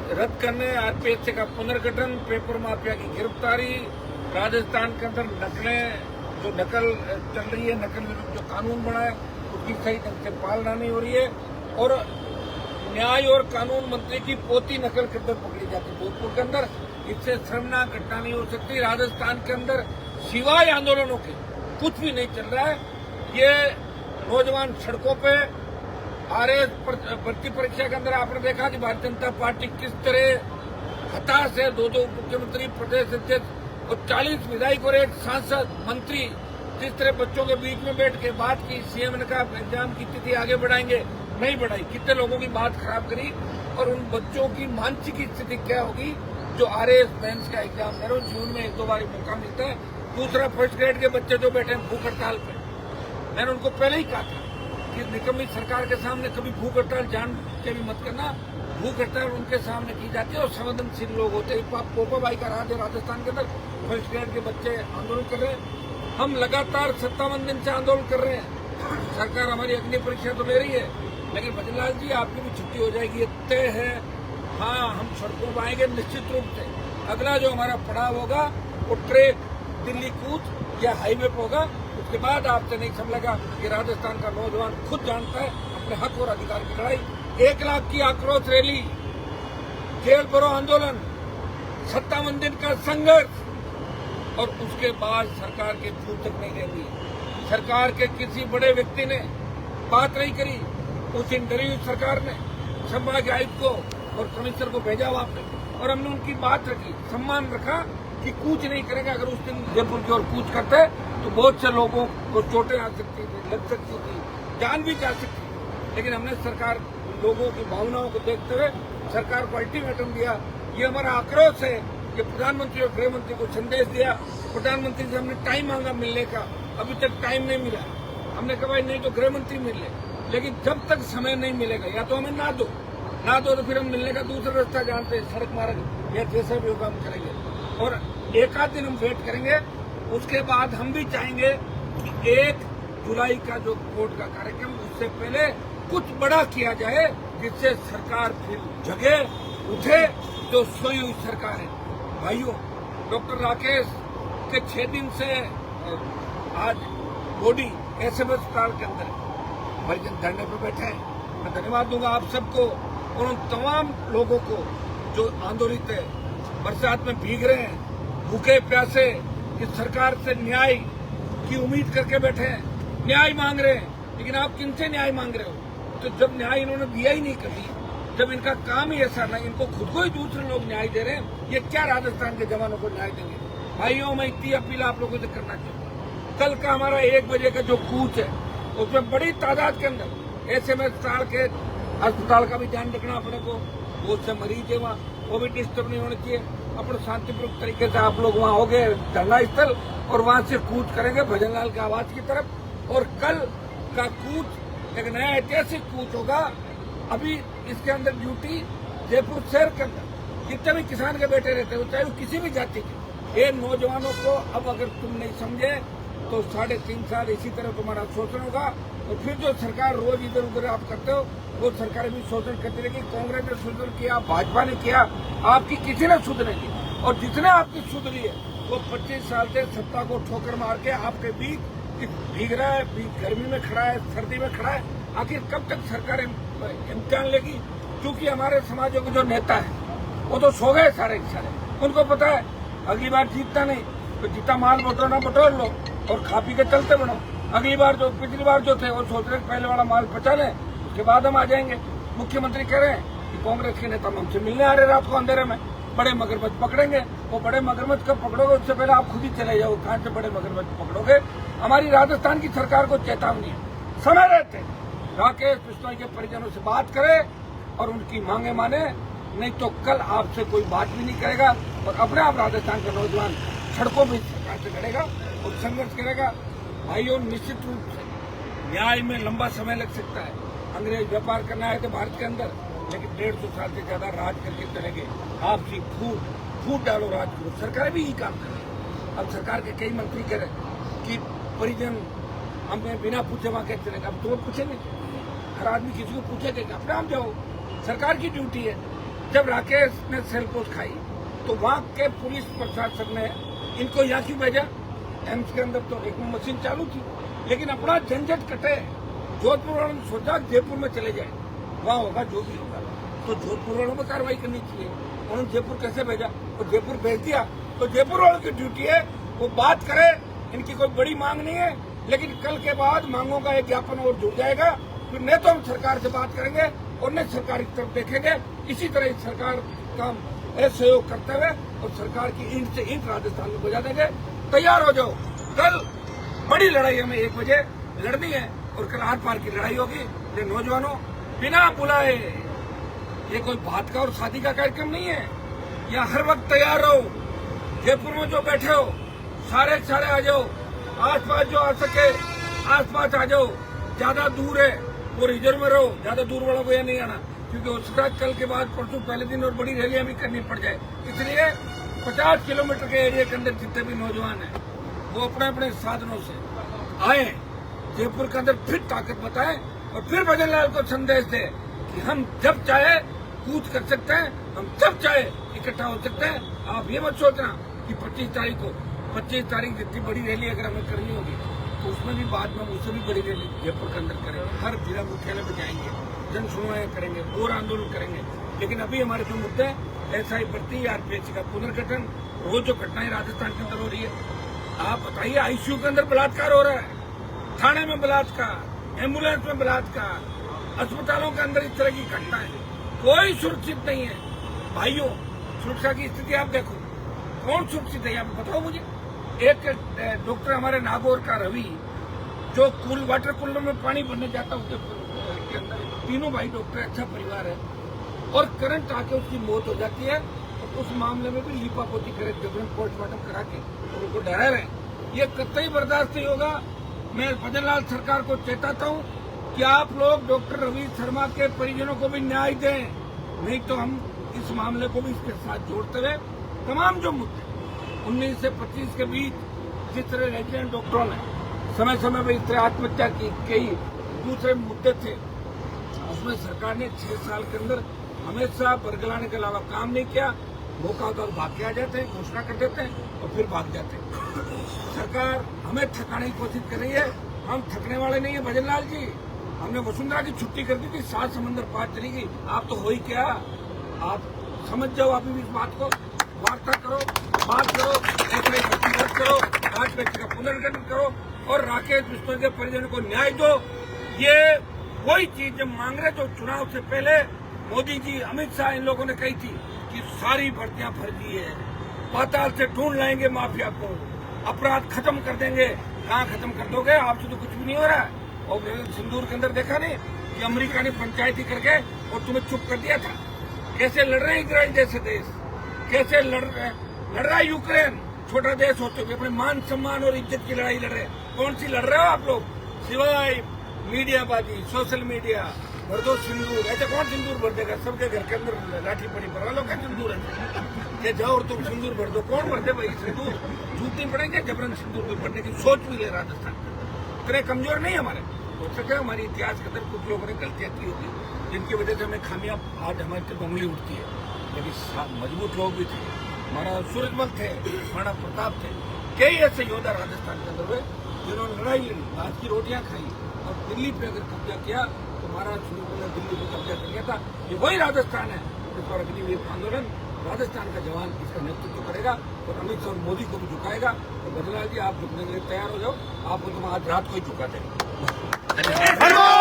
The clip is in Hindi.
रद्द करने, आरपीएससी का पुनर्गठन, पेपर माफिया की गिरफ्तारी, राजस्थान के अंदर नकलें जो नकल चल रही है, नकल विरुद्ध जो कानून बना है उसकी सही ढंग से पालना नहीं हो रही है, और न्याय और कानून मंत्री की पोती नकल करते पकड़ी जाती है जोधपुर के अंदर। इससे शर्मनाक घटना नहीं हो सकती। राजस्थान के अंदर सिवाय आंदोलनों के कुछ भी नहीं चल रहा है। ये नौजवान सड़कों पे आरएएस भर्ती परीक्षा के अंदर आपने देखा कि भारतीय जनता पार्टी किस तरह हताश है। दो मुख्यमंत्री, प्रदेश अध्यक्ष और 40 विधायक और एक सांसद मंत्री जिस तरह बच्चों के बीच में बैठ के बात की, सीएम ने कहा एग्जाम की तिथि आगे बढ़ाएंगे, नहीं बढ़ाई। कितने लोगों की बात खराब करी, और उन बच्चों की मानसिक स्थिति क्या होगी जो आरएएस मेंस का एग्जाम दे रहे हो। जीवन में एक दो बार मौका मिलता है। दूसरा, फर्स्ट ग्रेड के बच्चे जो बैठे हैं भूख हड़ताल पे, मैंने उनको पहले ही कहा था कि निकम्मी सरकार के सामने कभी भूख हड़ताल जान के भी मत करना। भूख हड़ताल उनके सामने की जाती है और संवेदनशील लोग होते हैं। पोपा भाई का राज है राजस्थान के अंदर, फर्स्ट ग्रेड के बच्चे आंदोलन कर रहे हैं। हम लगातार 57 दिन से आंदोलन कर रहे हैं। सरकार हमारी अग्नि परीक्षा तो ले रही है, लेकिन भजनलाल जी आपकी भी छुट्टी हो जाएगी, ये तय है। हाँ, हम सड़कों पर आएंगे निश्चित रूप से। अगला जो हमारा पड़ाव होगा वो ट्रेन दिल्ली कूच या हाईवे पर होगा। उसके बाद आपसे नहीं समझेगा कि राजस्थान का नौजवान खुद जानता है अपने हक और अधिकार की लड़ाई। 1 लाख की आक्रोश रैली, जेल भरो आंदोलन, 57 दिन का संघर्ष, और उसके बाद सरकार के छूट तक नहीं रहेंगी। सरकार के किसी बड़े व्यक्ति ने बात नहीं करी। उस इंटरव्यू सरकार ने संभाग आयुक्त को और कमिश्नर को भेजा वापस, और हमने उनकी बात रखी, सम्मान रखा कि कूच नहीं करेगा। अगर उस दिन जयपुर की ओर कूच करते तो बहुत से लोगों को चोटें आ सकती थी, लग सकती थी, जान भी जा सकती थी। लेकिन हमने सरकार लोगों की भावनाओं को देखते हुए सरकार को अल्टीमेटम दिया। ये हमारा आक्रोश है। ये प्रधानमंत्री और गृह मंत्री को संदेश दिया। प्रधानमंत्री से हमने टाइम मांगा मिलने का, अभी तक टाइम नहीं मिला। हमने कहा भाई नहीं तो गृह मंत्री मिल ले, लेकिन जब तक समय नहीं मिलेगा या तो हमें ना दो तो फिर हम मिलने का दूसरा रास्ता जानते हैं, सड़क मार्ग या जैसा भी होगा हम करेंगे। और एक आध दिन हम वेट करेंगे। उसके बाद हम भी चाहेंगे कि 1 जुलाई का जो कोर्ट का कार्यक्रम, उससे पहले कुछ बड़ा किया जाए जिससे सरकार फिर जगे, उठे। जो सोई हुई सरकार है भाइयों, डॉक्टर राकेश के 6 दिन से आज बॉडी एसएमएस अस्पताल के अंदर परिजन धरने पर बैठे हैं। मैं धन्यवाद दूंगा आप सबको और उन तमाम लोगों को जो आंदोलित है, बरसात में भीग रहे हैं, भूखे प्यासे, इस सरकार से न्याय की उम्मीद करके बैठे हैं, न्याय मांग रहे हैं। लेकिन आप किनसे न्याय मांग रहे हो? तो जब न्याय इन्होंने दिया ही नहीं कभी, जब इनका काम ही ऐसा नहीं, इनको खुद को ही दूसरे लोग न्याय दे रहे हैं, ये क्या राजस्थान के जवानों को न्याय देंगे? भाइयों, मैं इतनी अपील आप लोगों से करना चाहूंगा। कल का हमारा 1 बजे का जो कूच है, उसमें बड़ी तादाद के अंदर एसएमएस अस्पताल का भी ध्यान रखना अपने को। बहुत से मरीज है वहाँ, वो भी डिस्टर्ब नहीं होने चाहिए। अपने शांतिपूर्वक तरीके से आप लोग वहाँ हो गए धरना स्थल, और वहाँ से कूच करेंगे भजनलाल के आवाज की तरफ। और कल का कूच एक नया ऐतिहासिक कूच होगा। अभी इसके अंदर ड्यूटी जयपुर शहर के अंदर जितने भी किसान के बेटे रहते हैं, चाहे वो किसी भी जाति के, ये नौजवानों को अब अगर तुम नहीं समझे तो 3.5 साल इसी तरह तुम्हारा शोषण होगा। और फिर जो सरकार रोज इधर उधर आप करते हो, वो सरकार भी शोषण करती रहेगी। कांग्रेस ने शोषण किया, भाजपा ने किया, आपकी किसी ने सुधरेगी। और जितने आपकी सुधरी है वो 25 साल से सत्ता को ठोकर मार के आपके बीच भीग रहा है, गर्मी में खड़ा है, सर्दी में खड़ा है। आखिर कब तक सरकार इम्तिहान लेगी? क्योंकि हमारे समाजों के जो नेता है वो तो सो गए सारे के सारे। उनको पता है अगली बार जीतता नहीं, तो जीता माल बटोरना बटोर लो और खा पी के चलते बनो। अगली बार जो पिछली बार जो थे वो सोच रहे पहले वाला माल पचा लें, उसके बाद हम आ जाएंगे। मुख्यमंत्री कह रहे हैं कि कांग्रेस के नेता हमसे मिलने आ रहे रात को अंधेरे में, बड़े मगरमच्छ पकड़ेंगे। वो बड़े मगरमच्छ कब पकड़ोगे? उससे पहले आप खुद ही चले जाओ, कहां से बड़े मगरमच्छ पकड़ोगे? हमारी राजस्थान की सरकार को चेतावनी है, समय रहते राकेश बिश्नोई के परिजनों से बात करे और उनकी मांगे माने, नहीं तो कल आपसे कोई बात भी नहीं करेगा। और अपने आप राजस्थान का नौजवान सड़कों में सरकार से लड़ेगा और संघर्ष करेगा। भाइयों, निश्चित रूप से न्याय में लंबा समय लग सकता है। अंग्रेज व्यापार करना है तो भारत के अंदर, लेकिन 150 साल से ज्यादा राज करके चलेंगे। आपसी फूट डालो राज करो। सरकार भी यही काम कर रही है। अब सरकार के कई मंत्री कह रहे कि परिजन हमें बिना पूछे वहां कैसे चलेगा। अब तो वो पूछेंगे, हर आदमी किसी को पूछेगा, अपने आप जाओ, सरकार की ड्यूटी है। जब राकेश ने सेल पोस्ट खाई तो वहां के पुलिस प्रशासन ने इनको यहाँ क्यों भेजा? एम्स के अंदर तो एक मशीन चालू थी, लेकिन अपना झंझट कटे। जोधपुर वालों ने सोचा जयपुर में चले जाए, वहां होगा जो भी होगा। तो जोधपुर वालों में कार्रवाई करनी चाहिए। उन्होंने जयपुर कैसे भेजा? तो जयपुर भेज दिया। तो जयपुर वालों की ड्यूटी है वो बात करे। इनकी कोई बड़ी मांग नहीं है, लेकिन कल के बाद मांगों का एक ज्ञापन और जुड़ जाएगा। फिर न तो हम सरकार से बात करेंगे और न सरकार की तरफ देखेंगे। इसी तरह सरकार का सहयोग करते हुए और सरकार की ईंट से ईंट राजस्थान में बजा देंगे। तैयार हो जाओ, कल बड़ी लड़ाई हमें 1 बजे लड़नी है और कल आर पार की लड़ाई होगी। ये नौजवानों, बिना बुलाए, ये कोई बात का और शादी का कार्यक्रम नहीं है। यहाँ हर वक्त तैयार रहो। जयपुर में जो बैठे हो सारे आ जाओ। आसपास जो आ सके आसपास आ जाओ। ज्यादा दूर है वो रिजर्व में रहो, ज्यादा दूर वाला को यहाँ नहीं आना, क्योंकि उसका कल के बाद परसों पहले दिन और बड़ी रैलियां भी करनी पड़ जाए। इसलिए 50 किलोमीटर के एरिया के अंदर जितने भी नौजवान हैं वो अपने अपने साधनों से आए, जयपुर के अंदर फिर ताकत बताएं और फिर भजन लाल को संदेश दे कि हम जब चाहे कूच कर सकते हैं, हम जब चाहे इकट्ठा हो सकते हैं। आप ये मत सोचना कि 25 तारीख जितनी बड़ी रैली अगर हमें करनी होगी तो उसमें भी बाद में उससे भी बड़ी रैली जयपुर के अंदर करेंगे। हर जिला मुख्यालय में जाएंगे, जन सुनवाई करेंगे और आंदोलन करेंगे। लेकिन अभी हमारे जो मुद्दे हैं, एसआई भर्ती, आरपीएससी का पुनर्गठन, रोज जो घटनाएं राजस्थान के अंदर हो रही है, आप बताइए। आईसीयू के अंदर बलात्कार हो रहा है, थाने में बलात्कार, एम्बुलेंस में बलात्कार, अस्पतालों के अंदर इस तरह की घटनाएं, कोई सुरक्षित नहीं है। भाइयों, सुरक्षा की स्थिति आप देखो, कौन सुरक्षित है आप बताओ मुझे। एक डॉक्टर हमारे नागौर का रवि, जो वाटर कूलर में पानी भरने जाता उसके अंदर, तीनों भाई डॉक्टर, अच्छा परिवार है, और करंट आके उसकी मौत हो जाती है। और उस मामले में भी लीपापोती करे, जबरन पोस्टमार्टम करा के और उनको डरा रहे। ये कतई बर्दाश्त नहीं होगा। मैं भजन लाल सरकार को चेताता हूँ कि आप लोग डॉक्टर रवि शर्मा के परिजनों को भी न्याय दें, नहीं तो हम इस मामले को भी इसके साथ जोड़ते हुए तमाम जो मुद्दे 19 से 25 के बीच जिस तरह रेजिडेंट डॉक्टरों ने समय समय पर इस तरह आत्महत्या की, कई दूसरे मुद्दे थे, उसमें सरकार ने 6 साल के अंदर हमेशा बरगलाने के अलावा काम नहीं किया। मौका होता तो भाग के आ जाते हैं, घोषणा कर देते हैं और फिर भाग जाते हैं। सरकार हमें थकाने की कोशिश कर रही है, हम थकने वाले नहीं है भजन लाल जी। हमने वसुंधरा की छुट्टी कर दी थी, 7 समंदर पार चलेगी। आप तो हो ही क्या, आप समझ जाओ। आप भी इस बात को वार्ता करो, बात करो, बात करो, राजपक्ष का पुनर्गठन करो और राकेश बिश्नोई के परिजनों को न्याय दो। ये वही चीज जब मांग रहे, जो चुनाव से पहले मोदी जी, अमित शाह, इन लोगों ने कही थी कि सारी भर्तियां फर्जी है, पाताल से ढूंढ लाएंगे माफिया को, अपराध खत्म कर देंगे। कहाँ खत्म कर दोगे? आपसे तो कुछ भी नहीं हो रहा है। और सिंदूर के अंदर देखा नहीं कि अमेरिका ने पंचायती करके और तुम्हें चुप कर दिया था। कैसे लड़ रहे हैं इजराइल जैसे देश, कैसे लड़ रहा है यूक्रेन, छोटा देश होते हुए अपने मान सम्मान और इज्जत की लड़ाई लड़ रहे हैं। कौन सी लड़ रहे हो आप लोग? सिवाय मीडियाबाजी, सोशल मीडिया, भर दो सिंदूर। ऐसे कौन सिंदूर भर देगा? सबके घर के अंदर लाठी पड़ी भरवा लो, क्या सिंदूर है कि जाओ और तुम सिंदूर भर दो। कौन भर दे भाई सिंदूर? झूठ नहीं पड़ेंगे, जबरन सिंदूर भी भरने की सोच भी ले राजस्थान। इतने कमजोर नहीं हमारे, हो सके हमारी इतिहास के अंदर कुछ लोगों ने गलतियां की होगी, जिनकी वजह से हमें खामियां आज हमारे तक उंगली उठती है। लेकिन मजबूत लोग भी थे, हमारा सूरजमल थे, हमारा प्रताप थे, कई ऐसे योद्धा राजस्थान के अंदर हुए जिन्होंने लड़ाई लड़ी, आज की रोटियां खाई और दिल्ली पे अगर कब्जा किया तो महाराज सूरजमल ने दिल्ली पे कब्जा कर लिया था। ये वही राजस्थान है जिस पर अग्निवीर आंदोलन राजस्थान का जवान इसका नेतृत्व करेगा और अमित शाह और मोदी को भी झुकाएगा। तो भजन लाल जी, आप झुकने के लिए तैयार हो जाओ, आपको तो आज रात को ही झुका देंगे।